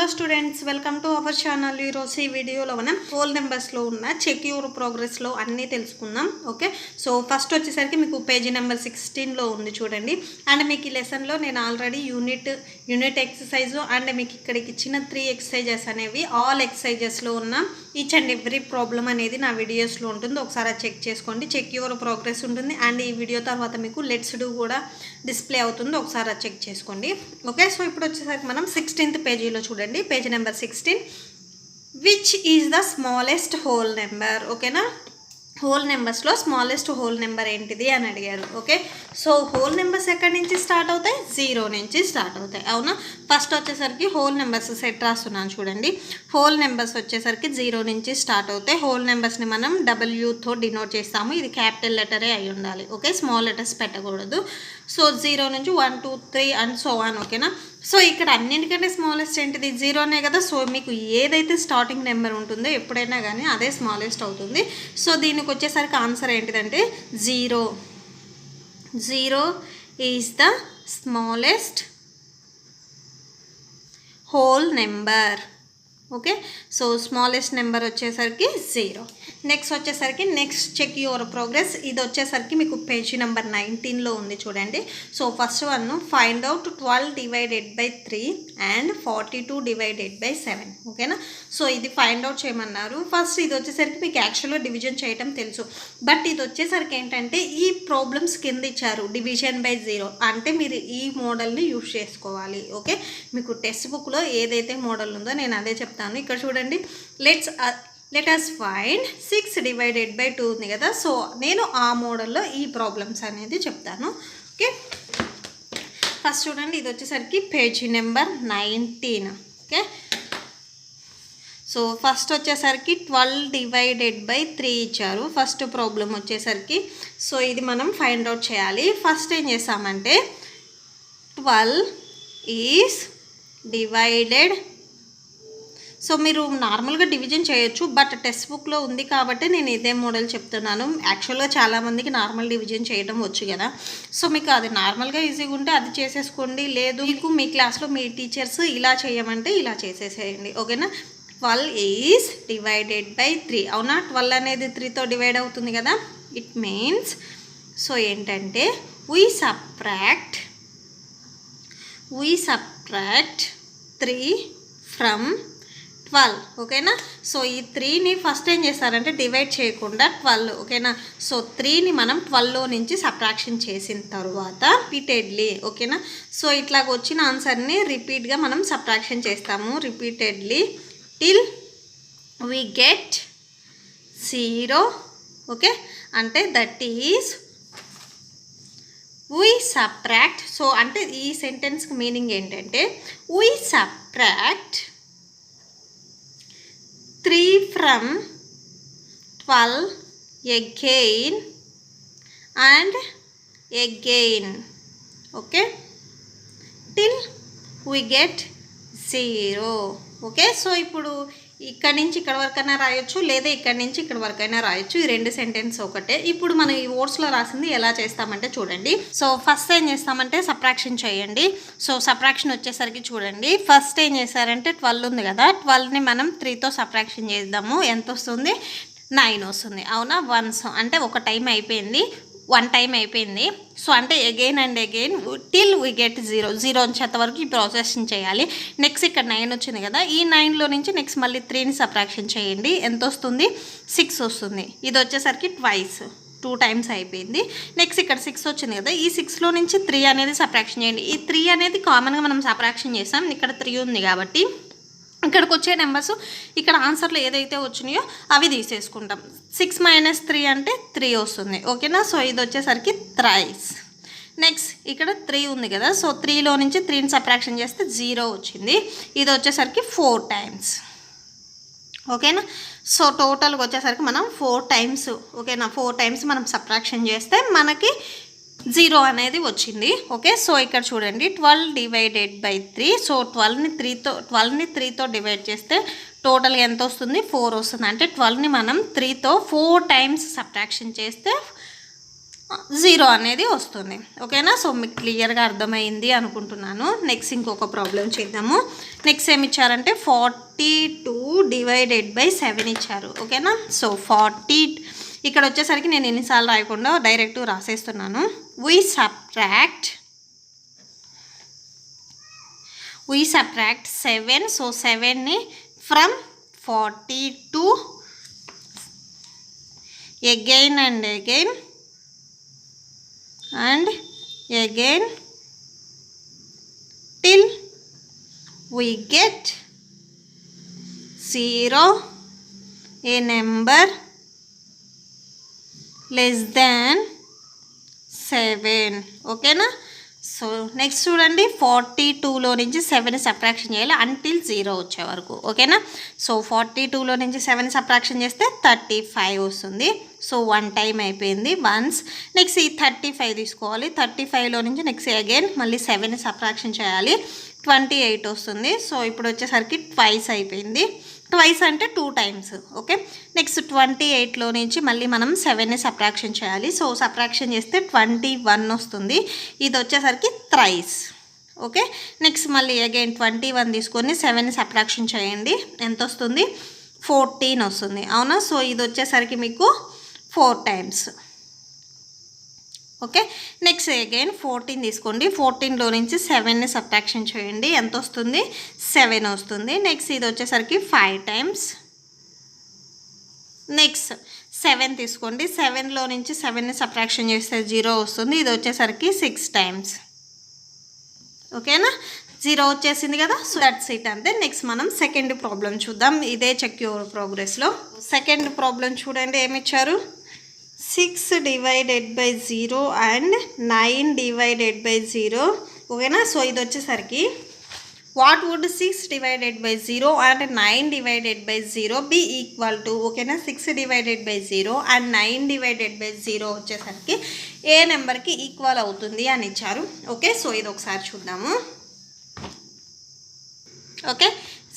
Hello students, welcome to our channel. ఈరోజు ఈ వీడియోలో మనం హోల్ నెంబర్స్లో ఉన్న చెక్ యువర్ ప్రోగ్రెస్లో అన్నీ తెలుసుకుందాం. ఓకే, సో ఫస్ట్ వచ్చేసరికి మీకు పేజీ నెంబర్ 16లో ఉంది చూడండి. అండ్ మీకు ఈ లెసన్లో నేను ఆల్రెడీ యూనిట్ ఎక్సర్సైజ్ అండ్ మీకు ఇక్కడికి ఇచ్చిన 3 ఎక్సర్సైజెస్ అనేవి ఆల్ ఎక్సర్సైజెస్లో ఉన్న ఈచ్ అండ్ ఎవ్రీ ప్రాబ్లం అనేది నా వీడియోస్లో ఉంటుంది. ఒకసారి చెక్ చేసుకోండి. చెక్ యువర్ ప్రోగ్రెస్ ఉంటుంది అండ్ ఈ వీడియో తర్వాత మీకు లెట్స్ డూ కూడా డిస్ప్లే అవుతుంది. ఒకసారి చెక్ చేసుకోండి. ఓకే, సో ఇప్పుడు వచ్చేసరికి మనం 16th పేజీలో చూడండి. Page number 16, which is the smallest whole number. ఓకేనా, హోల్ నెంబర్స్లో స్మాలెస్ట్ హోల్ నెంబర్ ఏంటిది అని అడిగారు. ఓకే, సో హోల్ నెంబర్స్ ఎక్కడి నుంచి స్టార్ట్ అవుతాయి? 0 నుంచి స్టార్ట్ అవుతాయి. అవునా, ఫస్ట్ వచ్చేసరికి హోల్ నెంబర్స్ సెట్ రాస్తున్నాను చూడండి. హోల్ నెంబర్స్ వచ్చేసరికి 0 నుంచి స్టార్ట్ అవుతాయి. హోల్ నెంబర్స్ని మనం డబ్ల్యూతో డినోట్ చేస్తాము. ఇది క్యాపిటల్ లెటరే అయి ఉండాలి. ఓకే, స్మాల్ లెటర్స్ పెట్టకూడదు. సో 0 నుంచి 1 2 3 అండ్ సో ఆన్. ఓకేనా, సో ఇక్కడ అన్నింటికంటే స్మాలెస్ట్ ఏంటిది? 0నే కదా. సో మీకు ఏదైతే స్టార్టింగ్ నెంబర్ ఉంటుందో ఎప్పుడైనా కానీ అదే స్మాలెస్ట్ అవుతుంది. సో దీనికి వచ్చేసరికి ఆన్సర్ ఏంటిదంటే 0. 0 is the smallest whole number. Okay, so smallest number వచ్చేసరికి 0. నెక్స్ట్ వచ్చేసరికి నెక్స్ట్ చెక్ యువర్ ప్రోగ్రెస్. ఇది వచ్చేసరికి మీకు పేజీ నెంబర్ 19లో ఉంది చూడండి. So first one, find out 12 divided by 3 and 42 divided by 7. ఓకేనా, సో ఇది ఫైండ్ అవుట్ చేయమన్నారు. ఫస్ట్ ఇది వచ్చేసరికి మీకు యాక్చువల్గా డివిజన్ చేయడం తెలుసు, బట్ ఇది వచ్చేసరికి ఏంటంటే ఈ ప్రాబ్లమ్స్ కింద ఇచ్చారు డివిజన్ బై 0 అంటే మీరు ఈ మోడల్ని యూజ్ చేసుకోవాలి. ఓకే, మీకు టెక్స్ట్ బుక్లో ఏదైతే మోడల్ ఉందో నేను అదే చెప్తాను. ఇక్కడ చూడండి, let us find 6 divided by 2 ఉంది కదా. సో నేను ఆ మోడల్లో ఈ ప్రాబ్లమ్స్ అనేది చెప్తాను. ఓకే, ఫస్ట్ చూడండి, ఇది వచ్చేసరికి page number 19. Okay, so first వచ్చేసరికి 12 డివైడెడ్ బై 3 ఇచ్చారు. ఫస్ట్ ప్రాబ్లం వచ్చేసరికి సో ఇది మనం ఫైండ్ అవుట్ చేయాలి. ఫస్ట్ ఏం చేస్తామంటే 12 ఈజ్ డివైడెడ్. సో మీరు నార్మల్గా డివిజన్ చేయొచ్చు, బట్ టెక్స్ట్ బుక్లో ఉంది కాబట్టి నేను ఇదే మోడల్ చెప్తున్నాను. యాక్చువల్గా చాలామందికి నార్మల్ డివిజన్ చేయడం వచ్చు కదా. సో మీకు అది నార్మల్గా ఈజీగా ఉంటే అది చేసేసుకోండి. లేదు మీకు మీ క్లాస్లో మీ టీచర్స్ ఇలా చేయమంటే ఇలా చేసేసేయండి. ఓకేనా, 12 ఈజ్ డివైడెడ్ బై 3. అవునా, 12 అనేది 3తో డివైడ్ అవుతుంది కదా. ఇట్ మీన్స్ సో ఏంటంటే we subtract 3 ఫ్రమ్ 12. ఓకేనా, సో ఈ 3ని ఫస్ట్ ఏం చేస్తారంటే డివైడ్ చేయకుండా 12. ఓకేనా, సో 3ని మనం 12లో నుంచి సబ్ట్రాక్షన్ చేసిన తర్వాత రిపీటెడ్లీ. ఓకేనా, సో ఇట్లాగ వచ్చిన ఆన్సర్ని రిపీట్గా మనం సబ్ట్రాక్షన్ చేస్తాము repeatedly till we get 0. Okay, అంటే that is we subtract. So అంటే ఈ సెంటెన్స్కి మీనింగ్ ఏంటంటే we subtract 3 from 12 again and again. Okay, till we get 0. Okay, so ఇప్పుడు ఇక్కడి నుంచి ఇక్కడ వరకైనా రాయొచ్చు, లేదా ఇక్కడి నుంచి ఇక్కడ వరకైనా రాయొచ్చు. ఈ 2 సెంటెన్స్ ఒకటే. ఇప్పుడు మనం ఈ వర్డ్స్లో రాసింది ఎలా చేస్తామంటే చూడండి. సో ఫస్ట్ ఏం చేస్తామంటే సబ్ట్రాక్షన్ చేయండి. సో సబ్ట్రాక్షన్ వచ్చేసరికి చూడండి, ఫస్ట్ ఏం చేశారంటే 12 ఉంది కదా, 12ని మనం 3తో సబ్ట్రాక్షన్ చేద్దాము. ఎంత వస్తుంది? 9 వస్తుంది. అవునా, 1 అంటే ఒక టైం అయిపోయింది, 1 టైం అయిపోయింది. సో అంటే again and again till we get 0 వచ్చేంత వరకు ఈ ప్రాసెస్ని చేయాలి. నెక్స్ట్ ఇక్కడ 9 వచ్చింది కదా, ఈ 9లో నుంచి నెక్స్ట్ మళ్ళీ 3ని సబ్ట్రాక్షన్ చేయండి. ఎంత వస్తుంది? 6 వస్తుంది. ఇది వచ్చేసరికి ట్వైస్ 2 టైమ్స్ అయిపోయింది. నెక్స్ట్ ఇక్కడ 6 వచ్చింది కదా, ఈ 6లో నుంచి 3 అనేది సబ్ట్రాక్షన్ చేయండి. ఈ 3 అనేది కామన్గా మనం సబ్ట్రాక్షన్ చేసాం, ఇక్కడ 3 ఉంది కాబట్టి ఇక్కడికి వచ్చే నెంబర్స్ ఇక్కడ ఆన్సర్లో ఏదైతే వచ్చినాయో అవి తీసేసుకుంటాం. 6 - 3 అంటే 3 వస్తుంది. ఓకేనా, సో ఇది వచ్చేసరికి థ్రైస్. నెక్స్ట్ ఇక్కడ 3 ఉంది కదా, సో 3లో నుంచి 3ని సబ్ట్రాక్షన్ చేస్తే 0 వచ్చింది. ఇది వచ్చేసరికి 4 టైమ్స్. ఓకేనా, సో టోటల్గా వచ్చేసరికి మనం 4 టైమ్స్. ఓకేనా, 4 టైమ్స్ మనం సబ్ట్రాక్షన్ చేస్తే మనకి 0 అనేది వచ్చింది. ఓకే, సో ఇక్కడ చూడండి 12 డివైడెడ్ బై 3. సో 12ని 3తో డివైడ్ చేస్తే టోటల్గా ఎంత వస్తుంది? 4 వస్తుంది. అంటే 12ని మనం 3తో 4 టైమ్స్ సబ్ట్రాక్షన్ చేస్తే జీరో అనేది వస్తుంది. ఓకేనా? సో మీకు క్లియర్గా అర్థమైంది అనుకుంటున్నాను. నెక్స్ట్ ఇంకొక ప్రాబ్లం చేద్దాము. నెక్స్ట్ ఏమి ఇచ్చారంటే 42 డివైడెడ్ బై 7 ఇచ్చారు. ఓకేనా? సో 40 ఇక్కడ వచ్చేసరికి నేను ఎన్నిసార్లు రాయకుండా డైరెక్ట్ రాసేస్తున్నాను. we subtract 7. సో 7ని from 42 again and again and again till we get 0, a number less than 7. ఓకేనా? సో నెక్స్ట్ చూడండి, 42లో నుంచి 7 సబ్ట్రాక్షన్ చేయాలి అంటిల్ 0 వచ్చే వరకు. ఓకేనా? సో 42లో నుంచి 7 సబ్ట్రాక్షన్ చేస్తే 35 వస్తుంది. సో 1 టైం అయిపోయింది వన్స్. నెక్స్ట్ ఈ 35 తీసుకోవాలి. 35లో నుంచి నెక్స్ట్ అగైన్ మళ్ళీ 7 సబ్ట్రాక్షన్ చేయాలి, 28 వస్తుంది. సో ఇప్పుడు వచ్చేసరికి ట్వైస్ అయిపోయింది. ట్వైస్ అంటే 2 టైమ్స్. ఓకే, నెక్స్ట్ 28లో నుంచి మళ్ళీ మనం 7ని సబ్ట్రాక్షన్ చేయాలి. సో సబ్ట్రాక్షన్ చేస్తే 21 వస్తుంది. ఇది వచ్చేసరికి థ్రైస్. ఓకే, నెక్స్ట్ మళ్ళీ అగైన్ 21 తీసుకొని 7ని సబ్ట్రాక్షన్ చేయండి. ఎంత వస్తుంది? 14 వస్తుంది. అవునా? సో ఇది వచ్చేసరికి మీకు 4 టైమ్స్. ఓకే, నెక్స్ట్ అగైన్ 14 తీసుకోండి. 14లో నుంచి 7ని సబ్ట్రాక్షన్ చేయండి. ఎంత వస్తుంది? 7 వస్తుంది. నెక్స్ట్ ఇది వచ్చేసరికి 5 టైమ్స్. నెక్స్ట్ 7 తీసుకోండి. 7లో నుంచి 7ని సబ్ట్రాక్షన్ చేస్తే 0 వస్తుంది. ఇది వచ్చేసరికి 6 టైమ్స్. ఓకేనా? 0 వచ్చేసింది కదా. సో దట్స్ ఇట్ అంతే. నెక్స్ట్ మనం సెకండ్ ప్రాబ్లం చూద్దాం. ఇదే చెక్ యువర్ ప్రోగ్రెస్లో. సెకండ్ ప్రాబ్లం చూడండి, ఏమి ఇచ్చారు? 6 divided by 0 and 9 divided by 0. ఓకేనా? సో ఇది వచ్చేసరికి what would 6 divided by 0 and 9 divided by 0 be equal to? ఓకేనా? 6 divided by 0 and 9 divided by 0 వచ్చేసరికి ఏ నెంబర్కి ఈక్వల్ అవుతుంది అని ఇచ్చారు. ఓకే, సో ఇది ఒకసారి చూద్దాము. ఓకే,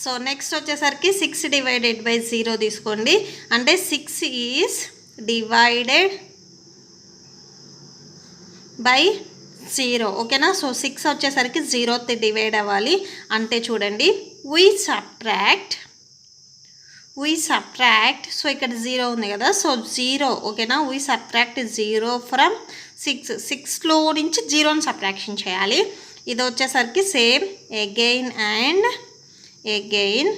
సో నెక్స్ట్ వచ్చేసరికి 6 డివైడెడ్ బై 0 తీసుకోండి. అంటే 6 ఈజ్ డివైడెడ్ బై 0. ఓకేనా? సో 6 వచ్చేసరికి 0తో డివైడ్ అవ్వాలి. అంటే చూడండి, we subtract. సో ఇక్కడ 0 ఉంది కదా. సో 0. ఓకేనా? we subtract 0 from 6. 6లో నుంచి 0ని సబ్ట్రాక్షన్ చేయాలి. ఇది వచ్చేసరికి same again and again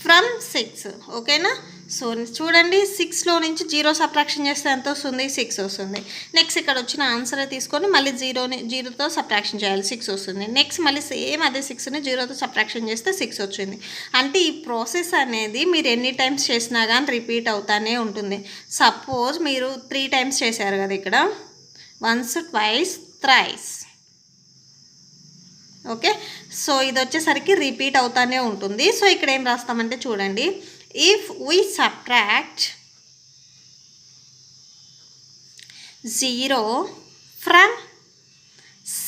from 6. ఓకేనా? సో చూడండి, 6లో నుంచి 0 సబ్ట్రాక్షన్ చేస్తే ఎంత వస్తుంది? 6 వస్తుంది. నెక్స్ట్ ఇక్కడ వచ్చిన ఆన్సర్ తీసుకొని మళ్ళీ 0తో సబ్ట్రాక్షన్ చేయాలి, 6 వస్తుంది. నెక్స్ట్ మళ్ళీ సేమ్ అదే 6ని 0తో సబ్ట్రాక్షన్ చేస్తే 6 వచ్చింది. అంటే ఈ ప్రాసెస్ అనేది మీరు ఎన్ని టైమ్స్ చేసినా కానీ రిపీట్ అవుతానే ఉంటుంది. సపోజ్ మీరు 3 టైమ్స్ చేశారు కదా, ఇక్కడ once, twice, thrice. Okay, so ఇది వచ్చేసరికి రిపీట్ అవుతానే ఉంటుంది. సో ఇక్కడ ఏం రాస్తామంటే చూడండి, if we subtract 0 from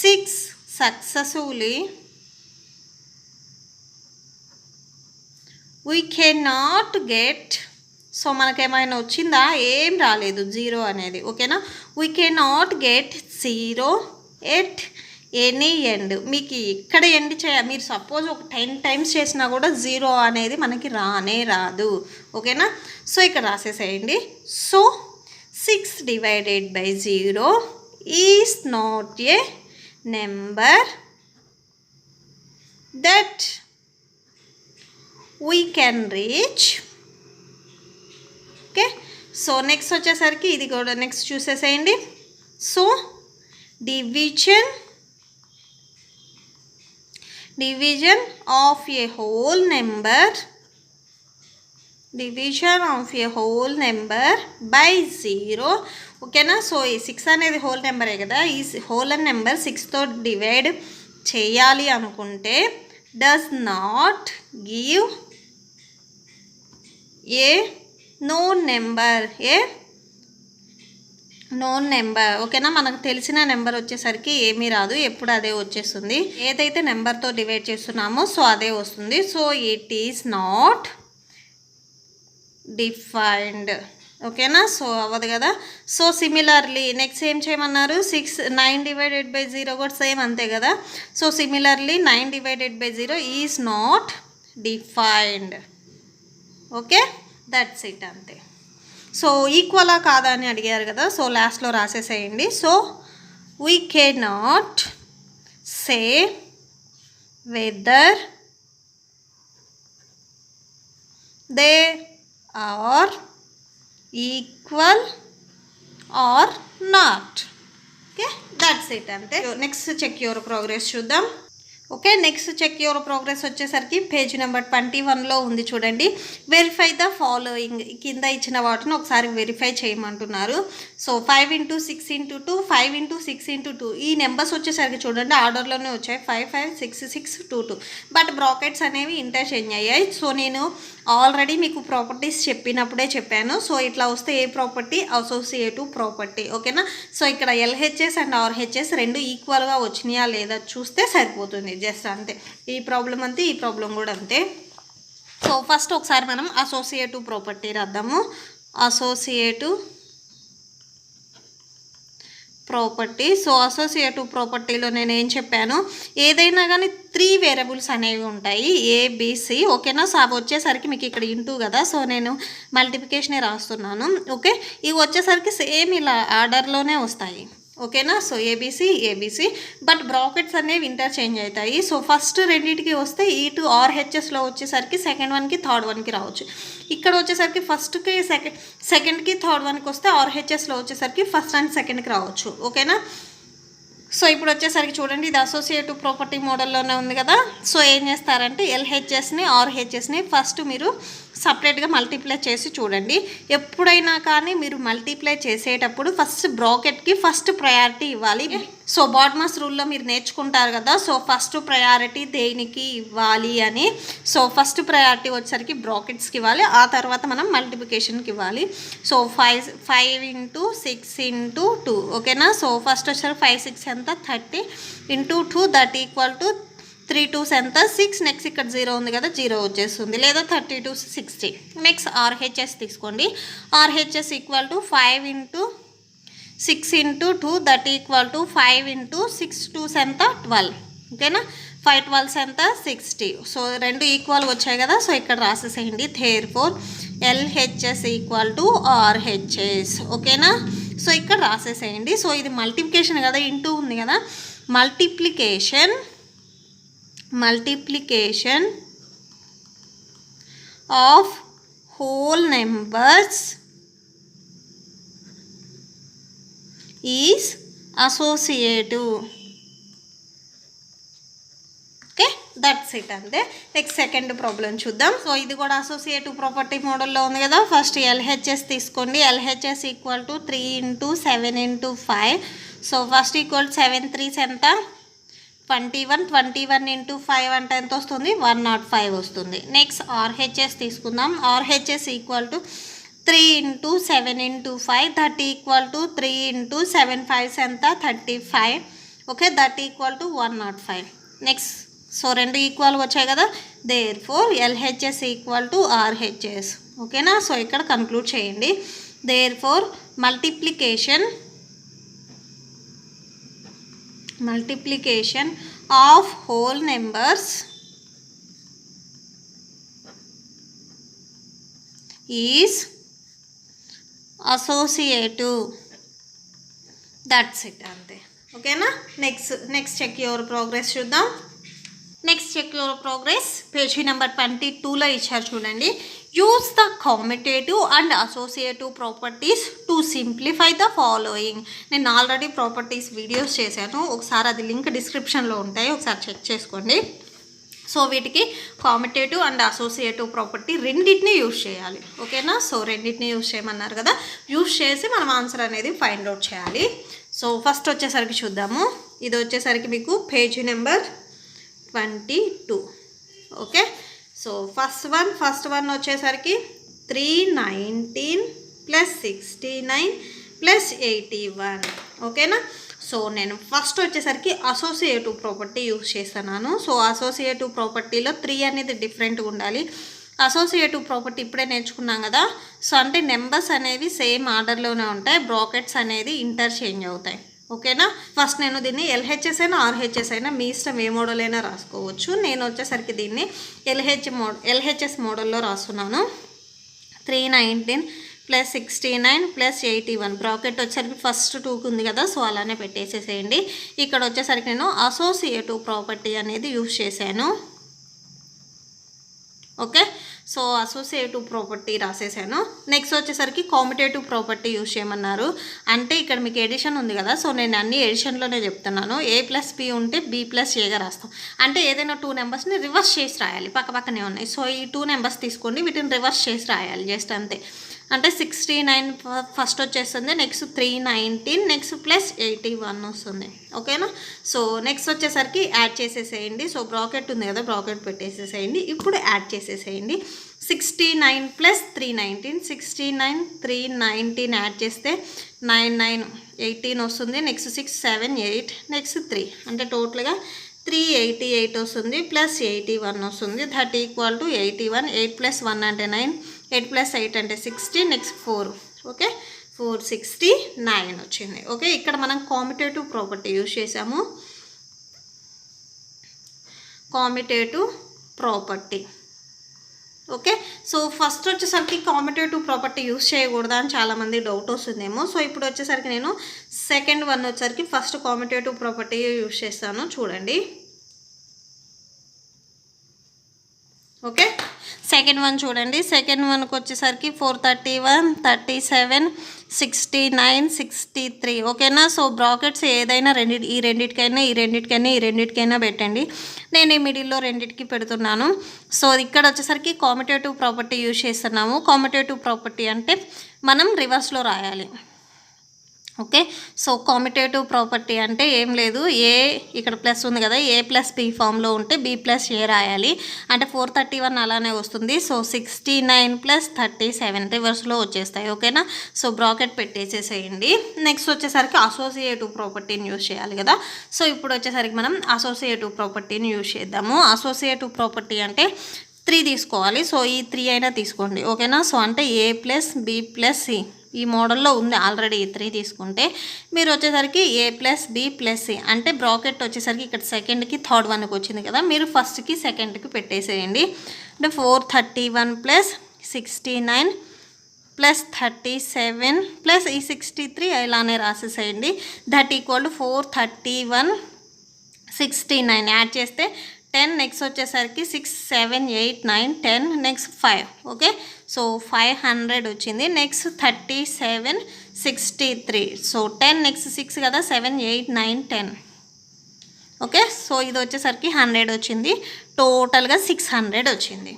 6 successively, we cannot get. So మనకేమైనా వచ్చిందా? ఏం రాలేదు, 0 అనేది. ఓకేనా? we cannot get 0 at any end. మీకు ఇక్కడ ఎండ్ మీరు సపోజ్ ఒక 10 టైమ్స్ చేసినా కూడా 0 అనేది మనకి రానే రాదు. ఓకేనా? సో ఇక్కడ రాసేసేయండి. So 6 divided by 0 is not a number that we can reach. Okay, so next వచ్చేసరికి ఇది కూడా నెక్స్ట్ చూసేసేయండి. So division of a whole number by 0. ఓకేనా? సో ఈ 6 అనేది హోల్ నెంబరే కదా. ఈ హోల్ నెంబర్ 6తో డివైడ్ చేయాలి అనుకుంటే does not give a known number. Known number. ఓకేనా? మనకు తెలిసిన నెంబర్ వచ్చేసరికి ఏమీ రాదు, ఎప్పుడు అదే వచ్చేస్తుంది. ఏదైతే నెంబర్తో డివైడ్ చేస్తున్నామో సో అదే వస్తుంది. So it is not defined. ఓకేనా. సో అవ్వదు కదా. సో సిమిలర్లీ నెక్స్ట్ ఏం చేయమన్నారు, 9/0 కూడా సేమ్ అంతే కదా. So similarly 9/0 is not defined. Okay, that's it, అంతే. సో ఈక్వలా కాదా అని అడిగారు కదా. సో లాస్ట్లో రాసేసేయండి. So we cannot say whether they are equal or not. Okay, that's it, అంతే. నెక్స్ట్ చెక్ యువర్ ప్రోగ్రెస్ చూద్దాం. Okay, next check your progress వచ్చేసరికి పేజ్ నెంబర్ 21లో ఉంది చూడండి. వెరిఫై ద ఫాలోయింగ్, కింద ఇచ్చిన వాటిని ఒకసారి వెరిఫై చేయమంటున్నారు. సో 5 × 6 × 2, 5 × 6 × 2, ఈ నెంబర్స్ వచ్చేసరికి చూడండి ఆర్డర్లోనే వచ్చాయి, 5 5 6 6 2 2, బట్ బ్రాకెట్స్ అనేవి ఇంటర్చేంజ్ అయ్యాయి. సో నేను ఆల్రెడీ మీకు ప్రాపర్టీస్ చెప్పినప్పుడే చెప్పాను. సో ఇట్లా వస్తే ఏ ప్రాపర్టీ, అసోసియేటివ్ ప్రాపర్టీ. ఓకేనా. సో ఇక్కడ LHS అండ్ RHS రెండు ఈక్వల్గా వచ్చినాయా లేదా చూస్తే సరిపోతుంది, జస్ట్ అంతే. ఈ ప్రాబ్లం అంతే, ఈ ప్రాబ్లం కూడా అంతే. సో ఫస్ట్ ఒకసారి మనం అసోసియేటివ్ ప్రాపర్టీ రాద్దాము. Associative property. సో అసోసియేటివ్ ప్రాపర్టీలో నేను ఏం చెప్పాను, ఏదైనా కానీ 3 వేరియబుల్స్ అనేవి ఉంటాయి, ABC. ఓకేనా. సో అవి వచ్చేసరికి మీకు ఇక్కడ ఇంటూ కదా, సో నేను మల్టిప్లికేషనే రాస్తున్నాను. ఓకే, ఇవి వచ్చేసరికి సేమ్ ఇలా ఆర్డర్లోనే వస్తాయి. ఓకేనా. సో ABC, బట్ బ్రాకెట్స్ అనేవి ఇంటర్చేంజ్ అవుతాయి. సో ఫస్ట్ రెండింటికి వస్తే ఇటు RHSలో వచ్చేసరికి సెకండ్ వన్కి థర్డ్ వన్కి రావచ్చు. ఇక్కడ వచ్చేసరికి ఫస్ట్కి సెకండ్కి థర్డ్ వన్కి వస్తే RHSలో వచ్చేసరికి ఫస్ట్ అండ్ సెకండ్కి రావచ్చు. ఓకేనా. సో ఇప్పుడు వచ్చేసరికి చూడండి, ఇది అసోసియేటివ్ ప్రాపర్టీ మోడల్లోనే ఉంది కదా. సో ఏం చేస్తారంటే LHSని RHSని ఫస్ట్ మీరు సపరేట్గా మల్టిప్లై చేసి చూడండి. ఎప్పుడైనా కానీ మీరు మల్టిప్లై చేసేటప్పుడు ఫస్ట్ బ్రాకెట్కి ఫస్ట్ ప్రయారిటీ ఇవ్వాలి. సో బాడ్మాస్ రూల్లో మీరు నేర్చుకుంటారు కదా. సో ఫస్ట్ ప్రయారిటీ దేనికి ఇవ్వాలి అని. సో ఫస్ట్ ప్రయారిటీ వచ్చేసరికి బ్రాకెట్స్కి ఇవ్వాలి, ఆ తర్వాత మనం మల్టిప్లికేషన్కి ఇవ్వాలి. సో 5 × 6 × 2. ఓకేనా. సో ఫస్ట్ వచ్చేసరికి 5 6 ఎంత 30 × 2, దట్ ఈక్వల్ టు 3 2s ఎంత 6. నెక్స్ట్ ఇక్కడ 0 ఉంది కదా, 0 వచ్చేస్తుంది, లేదా 32 60. నెక్స్ట్ RHS తీసుకోండి. RHS equal to 5 × 6 × 2, that equal to 5 × 6 2s ఎంత 12. ఓకేనా. 5 12s ఎంత 60. సో రెండు ఈక్వల్ వచ్చాయి కదా. సో ఇక్కడ రాసేసేయండి. therefore LHS equal to RHS. ఓకేనా. సో ఇక్కడ రాసేసేయండి. సో ఇది మల్టిప్లికేషన్ కదా, ఇంటూ ఉంది కదా. Multiplication of whole numbers is associative. Okay, that's it, అంతే. నెక్స్ట్ సెకండ్ ప్రాబ్లం చూద్దాం. సో ఇది కూడా అసోసియేటివ్ ప్రాపర్టీ మోడల్లో ఉంది కదా. ఫస్ట్ LHS తీసుకోండి. LHS equal to 3 × 7 × 5. So first equal 7 3s ఎంత 21, 21 × 5 అంటే ఎంత వస్తుంది 105 వస్తుంది. నెక్స్ట్ RHS తీసుకుందాం. RHS equal to 3 × 7 × 5, that equal to 3 × 7 5s ఎంత 35. Okay, that equal to 105. Next so రెండు ఈక్వల్ వచ్చాయి కదా. therefore LHS equal to RHS. ఓకేనా. సో ఇక్కడ కన్క్లూడ్ చేయండి. therefore multiplication of whole numbers is associative. That's it, అంతే. ఓకేనా. నెక్స్ట్ చెక్ యువర్ ప్రోగ్రెస్ చూద్దాం. Next check your progress page number 22లో ఇచ్చారు చూడండి. Use the commutative and associative properties to simplify the following. నేను already properties videos చేశాను, ఒకసారి అది లింక్ డిస్క్రిప్షన్లో ఉంటాయి, ఒకసారి చెక్ చేసుకోండి. సో వీటికి కామిటేటివ్ అండ్ అసోసియేటివ్ ప్రాపర్టీ రెండింటిని యూజ్ చేయాలి. ఓకేనా. సో రెండింటిని యూజ్ చేయమన్నారు కదా, యూజ్ చేసి మనం ఆన్సర్ అనేది ఫైండ్ అవుట్ చేయాలి. సో ఫస్ట్ వచ్చేసరికి చూద్దాము. ఇది వచ్చేసరికి మీకు page number 22. Okay. So first one వచ్చేసరికి 319 + 69 + 81. ఓకేనా. సో నేను ఫస్ట్ వచ్చేసరికి అసోసియేటివ్ ప్రాపర్టీ యూజ్ చేస్తున్నాను. సో అసోసియేటివ్ ప్రాపర్టీలో 3 అనేది డిఫరెంట్గా ఉండాలి, అసోసియేటివ్ ప్రాపర్టీ ఇప్పుడే నేర్చుకున్నాం కదా. సో అంటే నెంబర్స్ అనేవి సేమ్ ఆర్డర్లోనే ఉంటాయి, బ్రాకెట్స్ అనేది ఇంటర్చేంజ్ అవుతాయి. ఓకేనా. ఫస్ట్ నేను దీన్ని ఎల్హెచ్ఎస్ అయినా ఆర్హెచ్ఎస్ అయినా మీ ఇష్టం ఏ మోడల్ అయినా రాసుకోవచ్చు. నేను వచ్చేసరికి దీన్ని ఎల్హెచ్ఎస్ మోడల్లో రాస్తున్నాను. 319 + 69 + 81 బ్రాకెట్ వచ్చేసరికి ఫస్ట్ 2కి ఉంది కదా, సో అలానే పెట్టేసేసేయండి. ఇక్కడ వచ్చేసరికి నేను అసోసియేటివ్ ప్రాపర్టీ అనేది యూజ్ చేశాను. ఓకే. సో అసోసియేటివ్ ప్రాపర్టీ రాసేసాను. నెక్స్ట్ వచ్చేసరికి కామ్యుటేటివ్ ప్రాపర్టీ యూజ్ చేయమన్నారు. అంటే ఇక్కడ మీకు ఎడిషన్ ఉంది కదా, సో నేను అన్ని ఎడిషన్లోనే చెప్తున్నాను. A + B ఉంటే B + Aగా రాస్తాం. అంటే ఏదైనా 2 నెంబర్స్ని రివర్స్ చేసి రాయాలి, పక్కనే ఉన్నాయి. సో ఈ 2 నెంబర్స్ తీసుకోండి, వీటిని రివర్స్ చేసి రాయాలి జస్ట్ అంతే. అంటే 69 ఫస్ట్ వచ్చేస్తుంది, నెక్స్ట్ 319, నెక్స్ట్ +81 వస్తుంది. ఓకేనా. సో నెక్స్ట్ వచ్చేసరికి యాడ్ చేసేసేయండి. సో బ్రాకెట్ ఉంది కదా, బ్రాకెట్ పెట్టేసేసేయండి. ఇప్పుడు యాడ్ చేసేసేయండి. 69 + 319, 69 319 యాడ్ చేస్తే 99 18 వస్తుంది. నెక్స్ట్ 6 7 8 నెక్స్ట్ 3 అంటే టోటల్గా 388 వస్తుంది, +81 వస్తుంది. That equal to 81. 8 + 1 అంటే 9, 8 + 8 అంటే 60, నెక్స్ట్ 4. ఓకే, 469 వచ్చింది. ఓకే, ఇక్కడ మనం కామ్యుటేటివ్ ప్రాపర్టీ యూజ్ చేసాము. కామ్యుటేటివ్ ప్రాపర్టీ. ఓకే. సో ఫస్ట్ వచ్చేసరికి కామ్యుటేటివ్ ప్రాపర్టీ యూజ్ చేయకూడదా అని చాలామంది డౌట్ వస్తుందేమో. సో ఇప్పుడు వచ్చేసరికి నేను సెకండ్ వన్ వచ్చేసరికి ఫస్ట్ కామ్యుటేటివ్ ప్రాపర్టీ యూజ్ చేస్తాను, చూడండి. ఓకే, సెకండ్ వన్ చూడండి. సెకండ్ వన్కి వచ్చేసరికి 431 37 69 63. ఓకేనా. సో బ్రాకెట్స్ ఏదైనా ఈ రెండింటికైనా పెట్టండి. నేను ఈ మిడిల్లో రెండింటికి పెడుతున్నాను. సో ఇక్కడ వచ్చేసరికి కామ్యుటేటివ్ ప్రాపర్టీ యూజ్ చేస్తున్నాము. కామ్యుటేటివ్ ప్రాపర్టీ అంటే మనం రివర్స్లో రాయాలి. ఓకే. సో కామ్యుటేటివ్ ప్రాపర్టీ అంటే ఏం లేదు, ఏ ఇక్కడ ప్లస్ ఉంది కదా, A + B ఫామ్లో ఉంటే B + A రాయాలి. అంటే 431 అలానే వస్తుంది. సో 69 + 37 రివర్స్లో వచ్చేస్తాయి. ఓకేనా. సో బ్రాకెట్ పెట్టేసేసేయండి. నెక్స్ట్ వచ్చేసరికి అసోసియేటివ్ ప్రాపర్టీని యూజ్ చేయాలి కదా. సో ఇప్పుడు వచ్చేసరికి మనం అసోసియేటివ్ ప్రాపర్టీని యూజ్ చేద్దాము. అసోసియేటివ్ ప్రాపర్టీ అంటే 3 తీసుకోవాలి. సో ఈ 3 అయినా తీసుకోండి. ఓకేనా. సో అంటే A + B + C ఈ మోడల్లో ఉంది ఆల్రెడీ. 3 తీసుకుంటే మీరు వచ్చేసరికి A + B + C అంటే బ్రాకెట్ వచ్చేసరికి ఇక్కడ సెకండ్కి థర్డ్ వన్కి వచ్చింది కదా, మీరు ఫస్ట్కి సెకండ్కి పెట్టేసేయండి. అంటే 431 + 69 + 37 + ఈ 63 ఇలానే రాసేసేయండి. దట్ ఈక్వల్ టు 431 69 యాడ్ చేస్తే 10, నెక్స్ట్ వచ్చేసరికి 6 7 8 9 10 నెక్స్ట్ 5. ఓకే. సో 500 వచ్చింది. నెక్స్ట్ 37 63. సో 10 నెక్స్ట్ 6 కదా, 7 8 9 10. ఓకే. సో ఇది వచ్చేసరికి 100 వచ్చింది. టోటల్గా 600 వచ్చింది.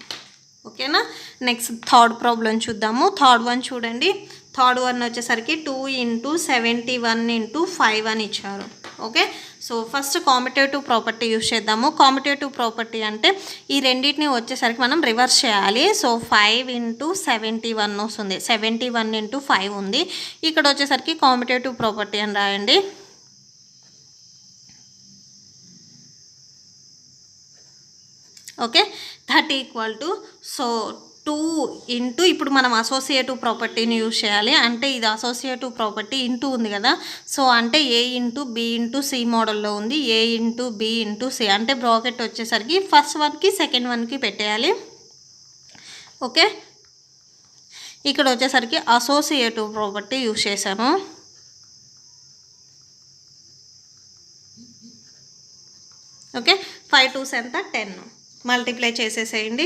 ఓకేనా. నెక్స్ట్ థర్డ్ ప్రాబ్లం చూద్దాము. థర్డ్ వన్ చూడండి. థర్డ్ వన్ వచ్చేసరికి 2 × 71 × 5 అని ఇచ్చారు. Okay. So first commutative property use చేద్దాము. కామ్యుటేటివ్ ప్రాపర్టీ అంటే ఈ రెండింటిని వచ్చేసరికి మనం రివర్స్ చేయాలి. సో 5 × 71 వస్తుంది. 71 × 5 ఉంది. ఇక్కడ వచ్చేసరికి కామ్యుటేటివ్ ప్రాపర్టీ అని రాయండి. Okay, that equal to so 2 × ఇప్పుడు మనం అసోసియేటివ్ ప్రాపర్టీని యూజ్ చేయాలి. అంటే ఇది అసోసియేటివ్ ప్రాపర్టీ ఇంటూ ఉంది కదా, సో అంటే A × B × C మోడల్లో ఉంది. A × B × C అంటే బ్రాకెట్ వచ్చేసరికి ఫస్ట్ వన్కి సెకండ్ వన్కి పెట్టేయాలి. ఓకే, ఇక్కడ వచ్చేసరికి అసోసియేటివ్ ప్రాపర్టీ యూజ్ చేశాను. ఓకే, 5 2s ఎంత 10 మల్టిప్లై చేసేసేయండి.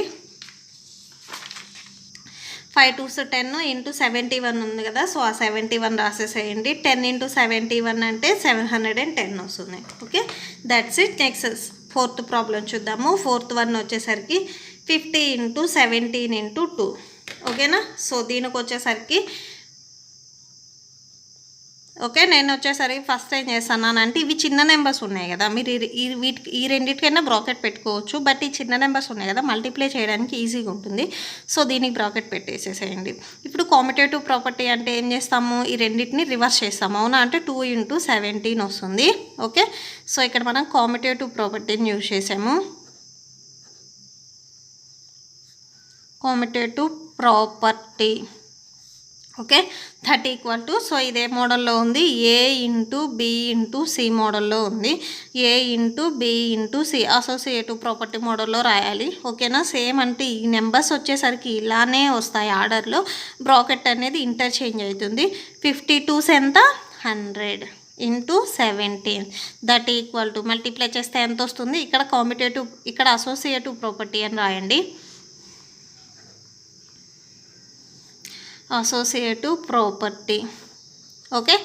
5 2s 10 × 71 ఉంది కదా, సో ఆ 71 రాసేసేయండి. 10 × 71 అంటే 710 వస్తుంది. Okay, that's it. Next fourth problem చూద్దాము. ఫోర్త్ వన్ వచ్చేసరికి 50 × 17 × 2. ఓకేనా. సో దీనికి వచ్చేసరికి ఓకే, నేను వచ్చేసరికి ఫస్ట్ ఏం చేస్తున్నాను అంటే ఇవి చిన్న నెంబర్స్ ఉన్నాయి కదా, మీరు ఈ రెండింటికైనా బ్రాకెట్ పెట్టుకోవచ్చు. బట్ ఈ చిన్న నెంబర్స్ ఉన్నాయి కదా, మల్టిప్లై చేయడానికి ఈజీగా ఉంటుంది. సో దీనికి బ్రాకెట్ పెట్టేసేసేయండి. ఇప్పుడు కామ్యుటేటివ్ ప్రాపర్టీ అంటే ఏం చేస్తాము, ఈ రెండింటిని రివర్స్ చేస్తాము. అవునా. అంటే 2 × 17 వస్తుంది. ఓకే, సో ఇక్కడ మనం కామ్యుటేటివ్ ప్రాపర్టీని యూజ్ చేసాము. commutative property. Okay, that equal to, so ఇదే మోడల్లో ఉంది, A into B into C మోడల్లో ఉంది. A into B into C associative property మోడల్లో రాయాలి. ఓకేనా, సేమ్ అంటే ఈ నెంబర్స్ వచ్చేసరికి ఇలానే వస్తాయి ఆర్డర్లో, బ్రాకెట్ అనేది ఇంటర్చేంజ్ అవుతుంది. 52 ఎంత 100 into 17 that equal to, multiply చేస్తే ఎంత వస్తుంది, ఇక్కడ కాంపిటేటివ్ ఇక్కడ అసోసియేటివ్ ప్రాపర్టీ అని రాయండి. Associative property. ఓకే,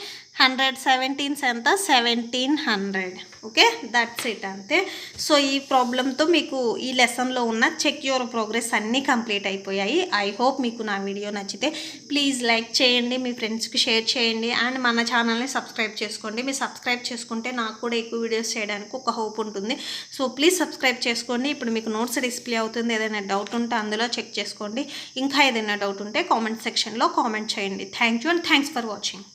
117 ఎంత 1700. ఓకే, దట్స్ ఇట్, అంతే. సో ఈ ప్రాబ్లంతో మీకు ఈ లెసన్లో ఉన్న చెక్ యువర్ ప్రోగ్రెస్ అన్నీ కంప్లీట్ అయిపోయాయి. ఐ హోప్ మీకు నా వీడియో నచ్చితే ప్లీజ్ లైక్ చేయండి, మీ ఫ్రెండ్స్కి షేర్ చేయండి, అండ్ మన ఛానల్ని సబ్స్క్రైబ్ చేసుకోండి. మీరు సబ్స్క్రైబ్ చేసుకుంటే నాకు కూడా ఎక్కువ వీడియోస్ చేయడానికి ఒక హోప్ ఉంటుంది. సో ప్లీజ్ సబ్స్క్రైబ్ చేసుకోండి. ఇప్పుడు మీకు నోట్స్ డిస్ప్లే అవుతుంది, ఏదైనా డౌట్ ఉంటే అందులో చెక్ చేసుకోండి. ఇంకా ఏదైనా డౌట్ ఉంటే కామెంట్ సెక్షన్లో కామెంట్ చేయండి. Thank you and thanks for watching.